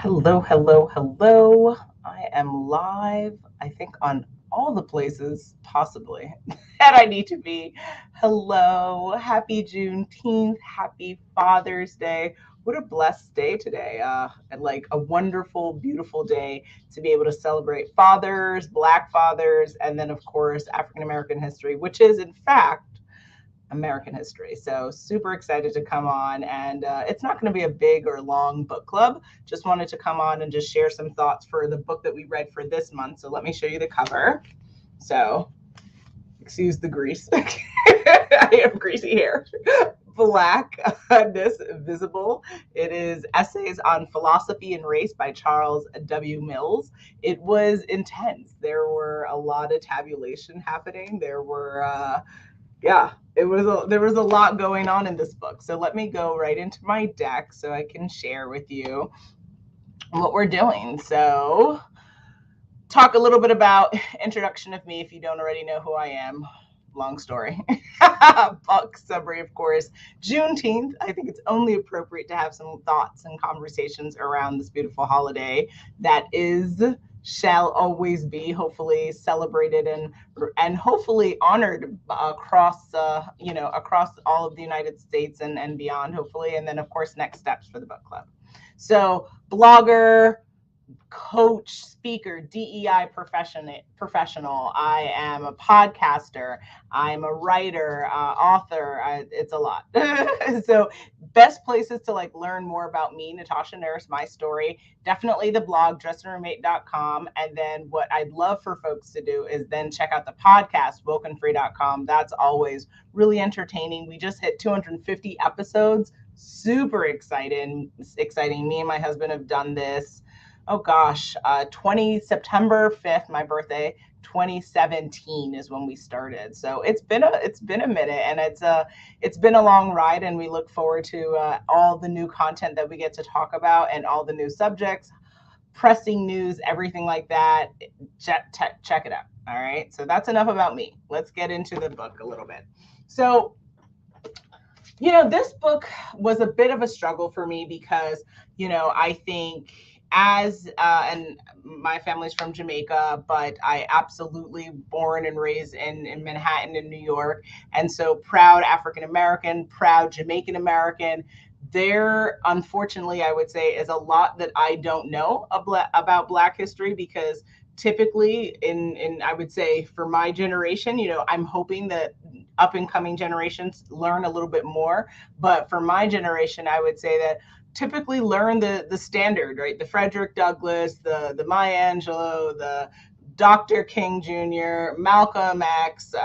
Hello, hello, hello. I am live, I think, on all the places possibly that I need to be. Hello, happy Juneteenth, happy Father's Day. What a blessed day today. And like a wonderful, beautiful day to be able to celebrate fathers, Black fathers, and then, of course, African American history, which is, in fact, American history. So super excited to come on, and it's not going to be a big or long book club. Just wanted to come on and just share some thoughts for the book that we read for this month. So let me show you the cover. So excuse the grease. I have greasy hair. Blackness Visible. It is Essays on Philosophy and Race by Charles W. Mills. It was intense. There were a lot of tabulation happening. There was a lot going on in this book. So let me go right into my deck so I can share with you what we're doing. So talk a little bit about introduction of me if you don't already know who I am. Long story. Book summary, of course. Juneteenth. I think it's only appropriate to have some thoughts and conversations around this beautiful holiday that shall always be hopefully celebrated and hopefully honored across across all of the United States and beyond, hopefully. And then, of course, next steps for the book club. So blogger, coach, speaker, DEI professional. I am a podcaster. I'm a writer, author. It's a lot. So best places to like learn more about me, Natasha Nurse, my story, definitely the blog, dressingroommate.com. And then what I'd love for folks to do is then check out the podcast, wokenfree.com. That's always really entertaining. We just hit 250 episodes. Super exciting. Me and my husband have done this, oh gosh, 20 September 5th, my birthday, 2017 is when we started. So it's been a minute, and it's been a long ride, and we look forward to all the new content that we get to talk about and all the new subjects, pressing news, everything like that. Check it out. All right. So that's enough about me. Let's get into the book a little bit. So this book was a bit of a struggle for me because, I think and my family's from Jamaica, but I absolutely born and raised in Manhattan in New York. And so proud African-American, proud Jamaican-American. There, unfortunately, I would say is a lot that I don't know about Black history, because typically in I would say for my generation, I'm hoping that up and coming generations learn a little bit more. But for my generation, I would say that typically learn the standard, right? The Frederick Douglass, the Maya Angelou, the Dr. King Jr., Malcolm X,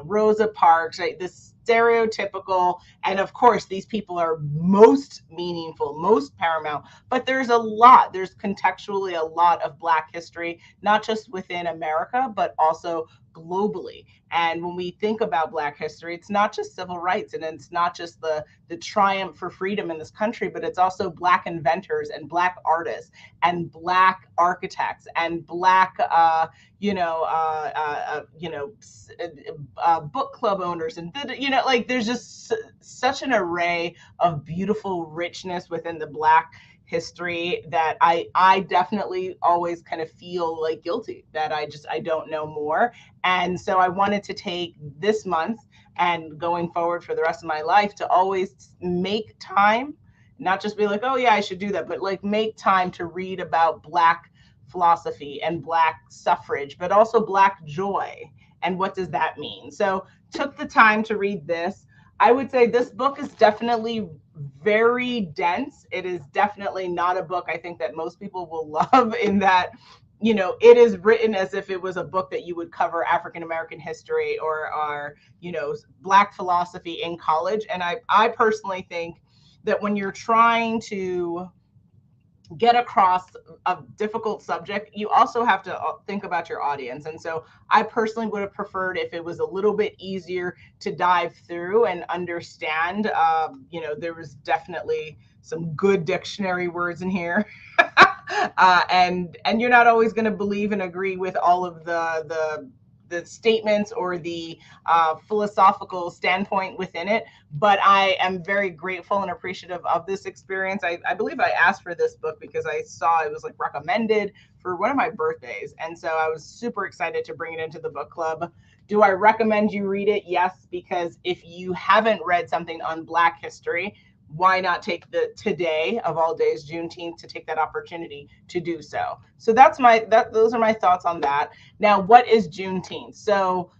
Rosa Parks, right? This stereotypical, and of course, these people are most meaningful, most paramount, but there's contextually a lot of Black history, not just within America, but also globally. And when we think about Black history, it's not just civil rights, and it's not just the triumph for freedom in this country, but it's also Black inventors and Black artists and Black architects and Black, book club owners, and like there's just such an array of beautiful richness within the Black history that I definitely always kind of feel like guilty that I don't know more. And so I wanted to take this month and going forward for the rest of my life to always make time, not just be like, oh yeah, I should do that, but like make time to read about Black philosophy and Black suffrage, but also Black joy. And what does that mean? So took the time to read this. I would say this book is definitely very dense. It is definitely not a book I think that most people will love, in that, it is written as if it was a book that you would cover African American history or Black philosophy in college. And I personally think that when you're trying to get across a difficult subject, you also have to think about your audience. And so I personally would have preferred if it was a little bit easier to dive through and understand. There was definitely some good dictionary words in here. And you're not always going to believe and agree with all of the statements or the philosophical standpoint within it, but I am very grateful and appreciative of this experience. I believe I asked for this book because I saw it was like recommended for one of my birthdays, and so I was super excited to bring it into the book club. Do I recommend you read it? Yes, because if you haven't read something on Black history, why not take the today of all days, Juneteenth, to take that opportunity to do so? So those are my thoughts on that. Now, what is Juneteenth? So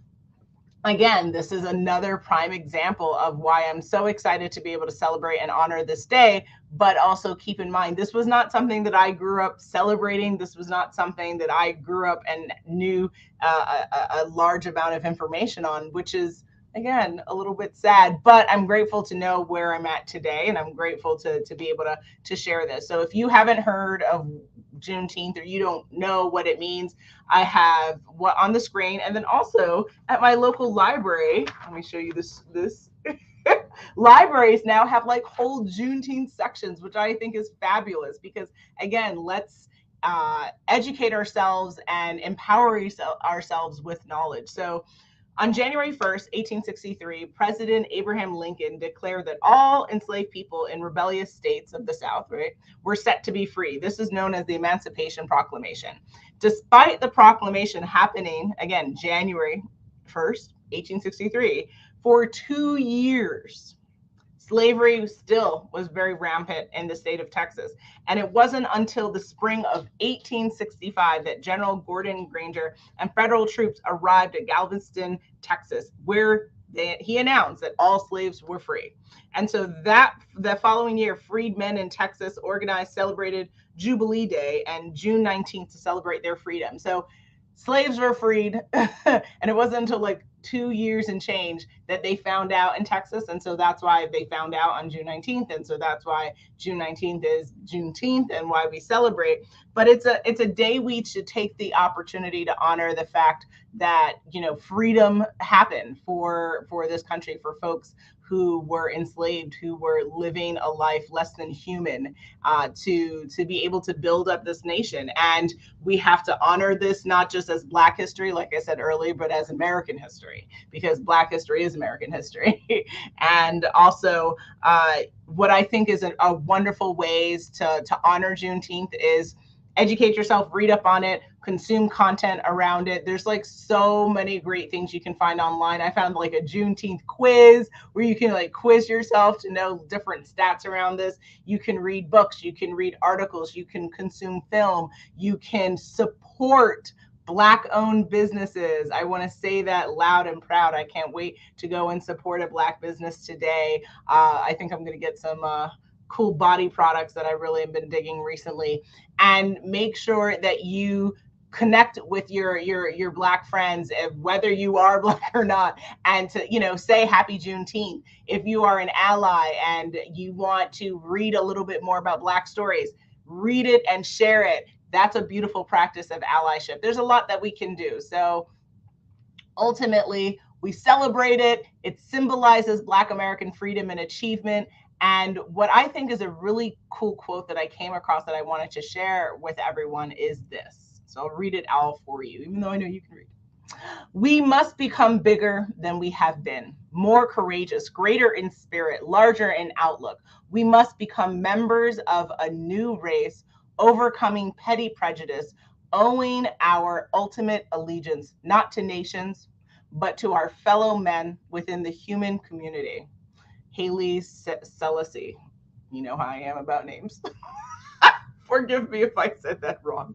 again, this is another prime example of why I'm so excited to be able to celebrate and honor this day, but also keep in mind, this was not something that I grew up celebrating. This was not something that I grew up and knew a large amount of information on, which is, again, a little bit sad, but I'm grateful to know where I'm at today, and I'm grateful to be able to share this. So if you haven't heard of Juneteenth or you don't know what it means, I have what on the screen, and then also at my local library. Let me show you this. Libraries now have like whole Juneteenth sections, which I think is fabulous because, again, let's educate ourselves and empower ourselves with knowledge. So on January 1st, 1863, President Abraham Lincoln declared that all enslaved people in rebellious states of the South, right, were set to be free. This is known as the Emancipation Proclamation. Despite the proclamation happening, again, January 1st, 1863, for 2 years, slavery still was very rampant in the state of Texas. And it wasn't until the spring of 1865 that General Gordon Granger and federal troops arrived at Galveston, Texas, where he announced that all slaves were free. And so the following year, freedmen in Texas organized, celebrated Jubilee Day and June 19th to celebrate their freedom. So slaves were freed, and it wasn't until like 2 years and change that they found out in Texas. And so that's why they found out on June 19th. And so that's why June 19th is Juneteenth and why we celebrate. But it's a day we should take the opportunity to honor the fact that, you know, freedom happened for this country, for folks who were enslaved, who were living a life less than human, to be able to build up this nation. And we have to honor this not just as Black history, like I said earlier, but as American history, because Black history is American history. And also, what I think is a wonderful ways to honor Juneteenth is educate yourself, read up on it, consume content around it. There's like so many great things you can find online. I found like a Juneteenth quiz where you can like quiz yourself to know different stats around this. You can read books, you can read articles, you can consume film, you can support Black-owned businesses. I want to say that loud and proud. I can't wait to go and support a Black business today. I think I'm going to get some cool body products that I really have been digging recently. And make sure that you connect with your Black friends, whether you are Black or not, and to, you know, say happy Juneteenth. If you are an ally and you want to read a little bit more about Black stories, read it and share it. That's a beautiful practice of allyship. There's a lot that we can do. So ultimately, we celebrate it. It symbolizes Black American freedom and achievement. And what I think is a really cool quote that I came across that I wanted to share with everyone is this. So I'll read it all for you, even though I know you can read. We must become bigger than we have been, more courageous, greater in spirit, larger in outlook. We must become members of a new race, overcoming petty prejudice, owing our ultimate allegiance, not to nations, but to our fellow men within the human community. Haile Selassie. You know how I am about names. Forgive me if I said that wrong.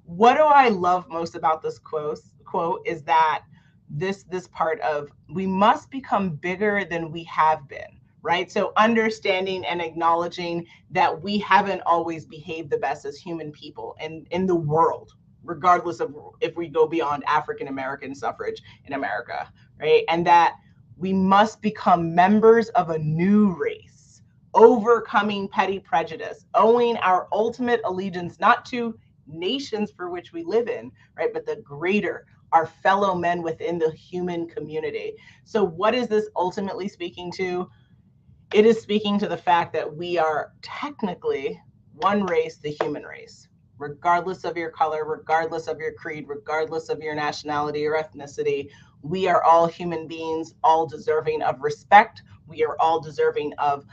What do I love most about this quote is that this part of we must become bigger than we have been, right? So understanding and acknowledging that we haven't always behaved the best as human people in the world, regardless of if we go beyond African American suffrage in America, right? And that we must become members of a new race, overcoming petty prejudice, owing our ultimate allegiance not to nations for which we live in, right, but the greater, our fellow men within the human community. So what is this ultimately speaking to? It is speaking to the fact that we are technically one race, the human race, regardless of your color, regardless of your creed, regardless of your nationality or ethnicity. We are all human beings, all deserving of respect. We are all deserving of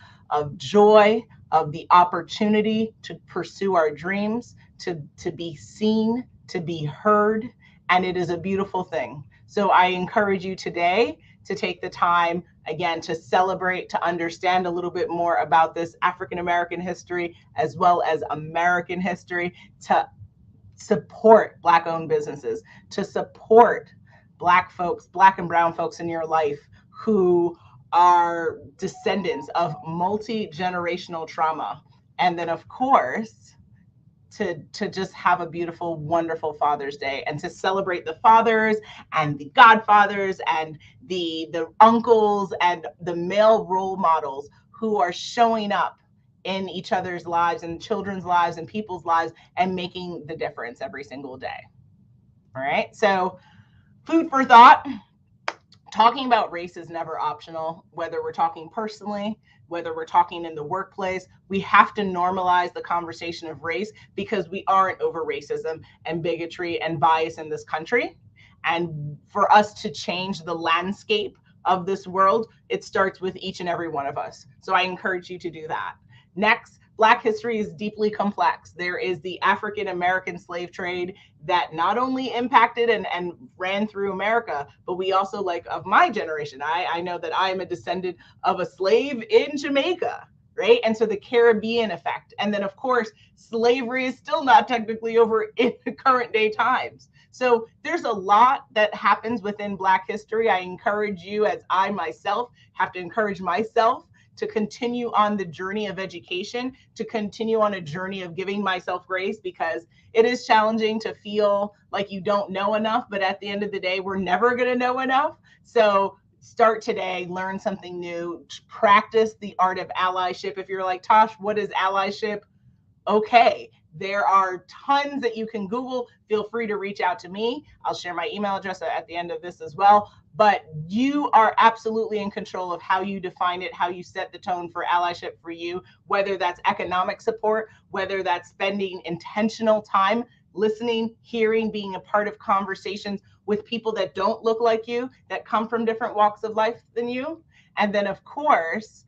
joy, of the opportunity to pursue our dreams, to be seen, to be heard, and it is a beautiful thing. So I encourage you today to take the time, again, to celebrate, to understand a little bit more about this African American history as well as American history, to support Black-owned businesses, to support Black folks, Black and brown folks in your life who are descendants of multi-generational trauma. And then, of course, to just have a beautiful, wonderful Father's Day, and to celebrate the fathers and the godfathers and the uncles and the male role models who are showing up in each other's lives and children's lives and people's lives and making the difference every single day. All right. So food for thought. Talking about race is never optional, whether we're talking personally, whether we're talking in the workplace. We have to normalize the conversation of race because we aren't over racism and bigotry and bias in this country. And for us to change the landscape of this world, it starts with each and every one of us. So I encourage you to do that. Next, Black history is deeply complex. There is the African American slave trade that not only impacted and ran through America, but we also, like, of my generation, I know that I am a descendant of a slave in Jamaica, right? And so the Caribbean effect. And then, of course, slavery is still not technically over in the current day times. So there's a lot that happens within Black history. I encourage you, as I myself have to encourage myself, to continue on the journey of education, to continue on a journey of giving myself grace, because it is challenging to feel like you don't know enough, but at the end of the day, we're never going to know enough. So start today, learn something new, practice the art of allyship. If you're like, Tosh, what is allyship? Okay, there are tons that you can Google. Feel free to reach out to me. I'll share my email address at the end of this as well. But you are absolutely in control of how you define it, how you set the tone for allyship for you, whether that's economic support, whether that's spending intentional time listening, hearing, being a part of conversations with people that don't look like you, that come from different walks of life than you. And then, of course,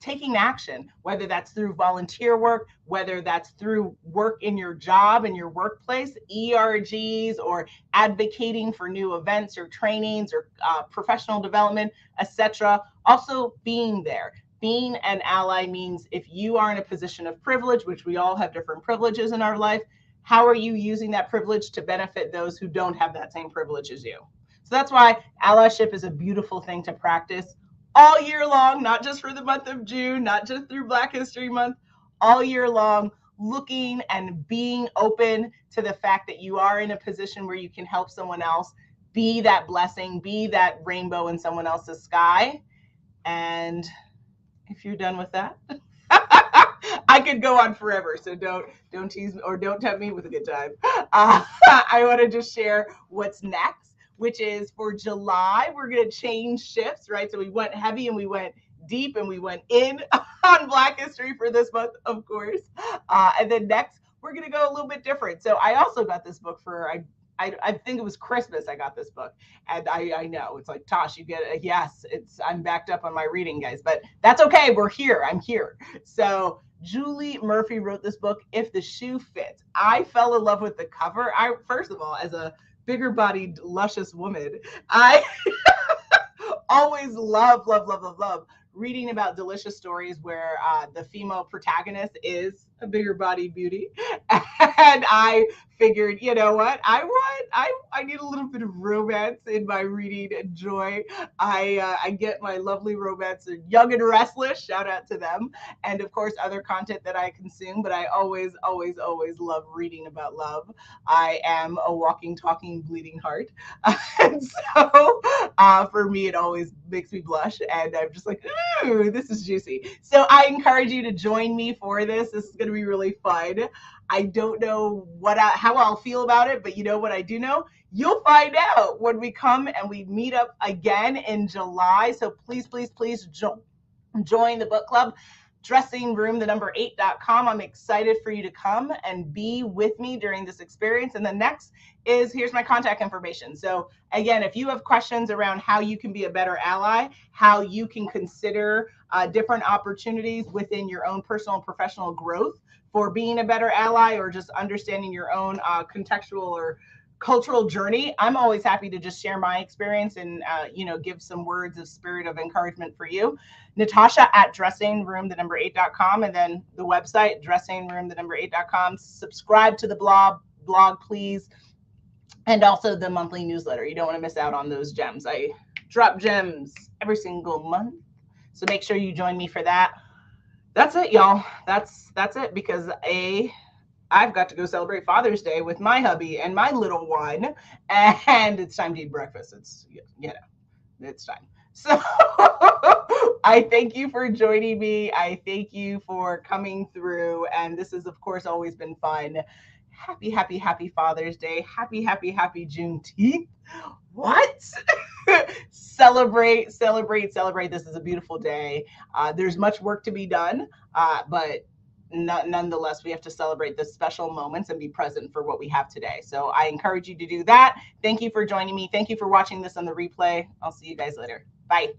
taking action, whether that's through volunteer work, whether that's through work in your job, in your workplace, ERGs, or advocating for new events or trainings or professional development, etc. Also being there. Being an ally means if you are in a position of privilege, which we all have different privileges in our life, how are you using that privilege to benefit those who don't have that same privilege as you? So that's why allyship is a beautiful thing to practice all year long, not just for the month of June, not just through Black History Month, all year long, looking and being open to the fact that you are in a position where you can help someone else, be that blessing, be that rainbow in someone else's sky. And if you're done with that, I could go on forever, so don't tease me or don't tempt me with a good time. I want to just share what's next, which is for July, we're going to change shifts, right? So we went heavy and we went deep and we went in on Black history for this month, of course. And then next, we're going to go a little bit different. So I also got this book for, I think it was Christmas I got this book. And I know it's like, Tosh, you get it. Yes, I'm backed up on my reading, guys, but that's okay. We're here. I'm here. So Julie Murphy wrote this book, If the Shoe Fits. I fell in love with the cover. First of all, as a bigger bodied, luscious woman, I always love reading about delicious stories where the female protagonist is a bigger body beauty. And I figured, you know what? I need a little bit of romance in my reading and joy. I get my lovely romance in Young and Restless, shout out to them, and of course other content that I consume, but I always love reading about love. I am a walking, talking, bleeding heart. And so for me, it always makes me blush, and I'm just like, ooh, this is juicy. So I encourage you to join me for this. This is going to be really fun. I don't know how I'll feel about it, but you know what I do know? You'll find out when we come and we meet up again in July. So please join the book club. dressingroom8.com. I'm excited for you to come and be with me during this experience. And the next is, here's my contact information. So again, if you have questions around how you can be a better ally, how you can consider different opportunities within your own personal and professional growth for being a better ally, or just understanding your own contextual or cultural journey, I'm always happy to just share my experience and give some words of spirit of encouragement for you. Natasha at dressingroom8.com, and then the website dressingroom8.com. Subscribe to the blog, please, and also the monthly newsletter. You don't want to miss out on those gems. I drop gems every single month, so make sure you join me for that. That's it, y'all. That's it, because I've got to go celebrate Father's Day with my hubby and my little one, and it's time to eat breakfast. It's, it's time. So I thank you for joining me. I thank you for coming through. And this has, of course, always been fun. Happy, happy, happy Father's Day. Happy, happy, happy Juneteenth. What? Celebrate, celebrate, celebrate. This is a beautiful day. There's much work to be done, but nonetheless, we have to celebrate the special moments and be present for what we have today. So I encourage you to do that. Thank you for joining me. Thank you for watching this on the replay. I'll see you guys later. Bye.